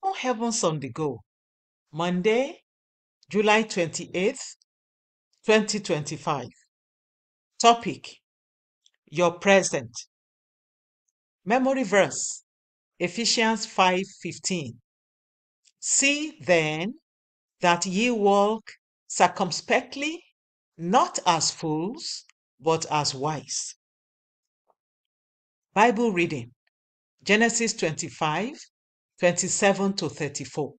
Open Heavens on the Go, Monday, July 28th, 2025. Topic: Your present. Memory verse, Ephesians 5:15. See then that ye walk circumspectly, not as fools, but as wise. Bible reading, Genesis 25:27-34.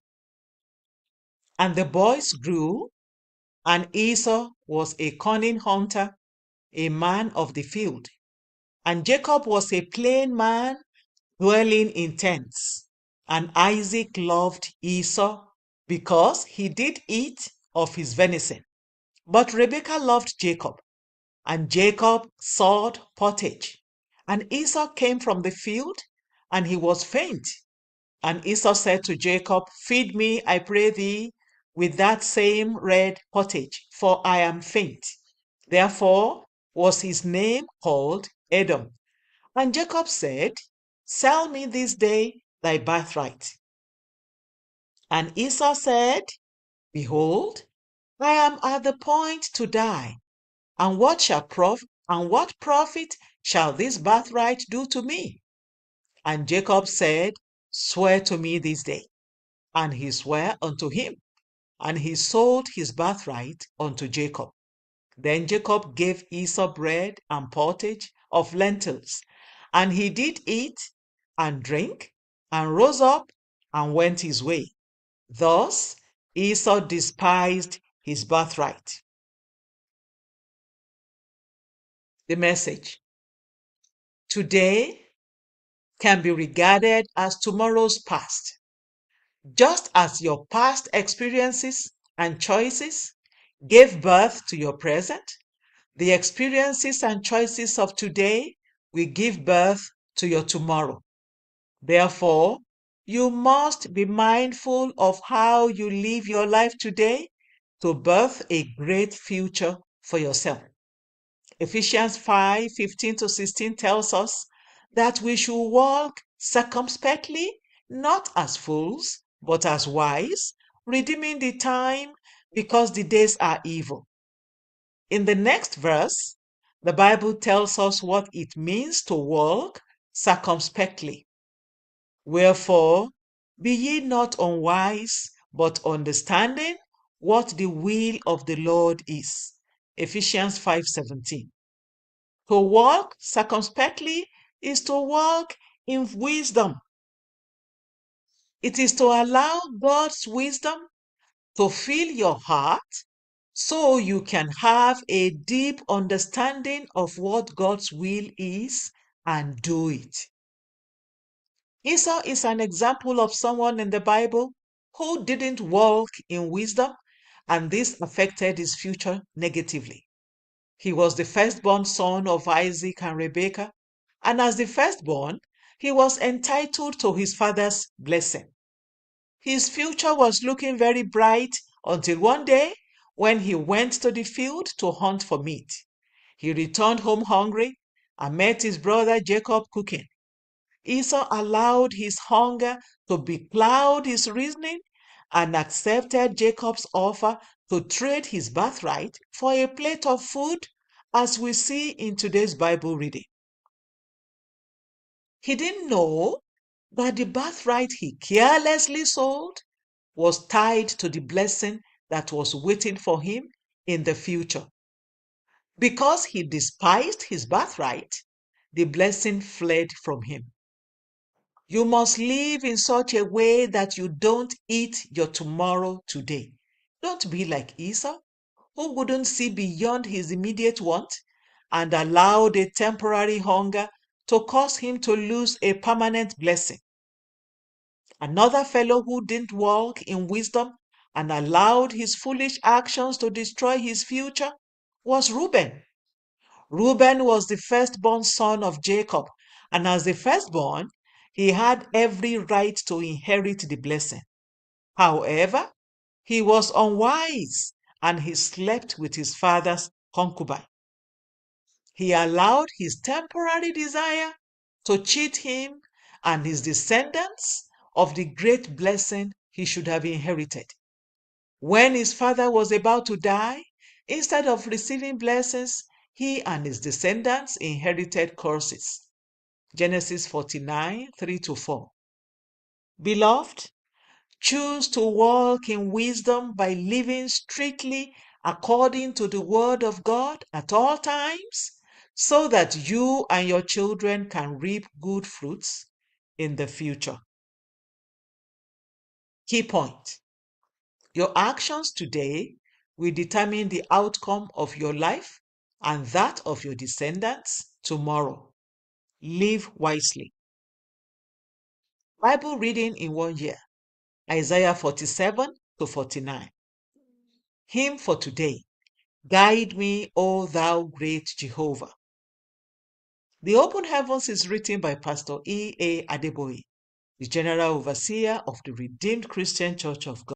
And the boys grew, and Esau was a cunning hunter, a man of the field, and Jacob was a plain man, dwelling in tents. And Isaac loved Esau because he did eat of his venison. But Rebekah loved Jacob, and Jacob sought pottage. And Esau came from the field, and he was faint. And Esau said to Jacob, Feed me, I pray thee, with that same red pottage, for I am faint. Therefore was his name called Edom. And Jacob said, Sell me this day thy birthright. And Esau said, Behold, I am at the point to die, and what profit shall this birthright do to me? And Jacob said, Swear to me this day. And he sware unto him, and he sold his birthright unto Jacob. Then Jacob gave Esau bread and pottage of lentils, and he did eat and drink, and rose up and went his way. Thus Esau despised his birthright. The message: today can be regarded as tomorrow's past. Just as your past experiences and choices gave birth to your present, the experiences and choices of today will give birth to your tomorrow. Therefore, you must be mindful of how you live your life today to birth a great future for yourself. Ephesians 5:15-16 tells us that we should walk circumspectly, not as fools, but as wise, redeeming the time because the days are evil. In the next verse, the Bible tells us what it means to walk circumspectly. Wherefore, be ye not unwise, but understanding what the will of the Lord is. Ephesians 5:17. To walk circumspectly is to walk in wisdom. It is to allow God's wisdom to fill your heart so you can have a deep understanding of what God's will is and do it. Esau is an example of someone in the Bible who didn't walk in wisdom, and this affected his future negatively. He was the firstborn son of Isaac and Rebekah, and as the firstborn, he was entitled to his father's blessing. His future was looking very bright until one day when he went to the field to hunt for meat. He returned home hungry and met his brother Jacob cooking. Esau allowed his hunger to becloud his reasoning and accepted Jacob's offer to trade his birthright for a plate of food, as we see in today's Bible reading. He didn't know that the birthright he carelessly sold was tied to the blessing that was waiting for him in the future. Because he despised his birthright, the blessing fled from him. You must live in such a way that you don't eat your tomorrow today. Don't be like Esau, who wouldn't see beyond his immediate want and allowed a temporary hunger to cause him to lose a permanent blessing. Another fellow who didn't walk in wisdom and allowed his foolish actions to destroy his future was Reuben. Reuben was the firstborn son of Jacob, and as the firstborn, he had every right to inherit the blessing. However, he was unwise and he slept with his father's concubine. He allowed his temporary desire to cheat him and his descendants of the great blessing he should have inherited. When his father was about to die, instead of receiving blessings, he and his descendants inherited curses. Genesis 49, 3-4. Beloved, choose to walk in wisdom by living strictly according to the word of God at all times, so that you and your children can reap good fruits in the future. Key point: your actions today will determine the outcome of your life and that of your descendants tomorrow. Live wisely. Bible reading in 1 year: Isaiah 47-49. Hymn for today: Guide me, O thou great Jehovah. The Open Heavens is written by Pastor E. A. Adeboye, the General Overseer of the Redeemed Christian Church of God.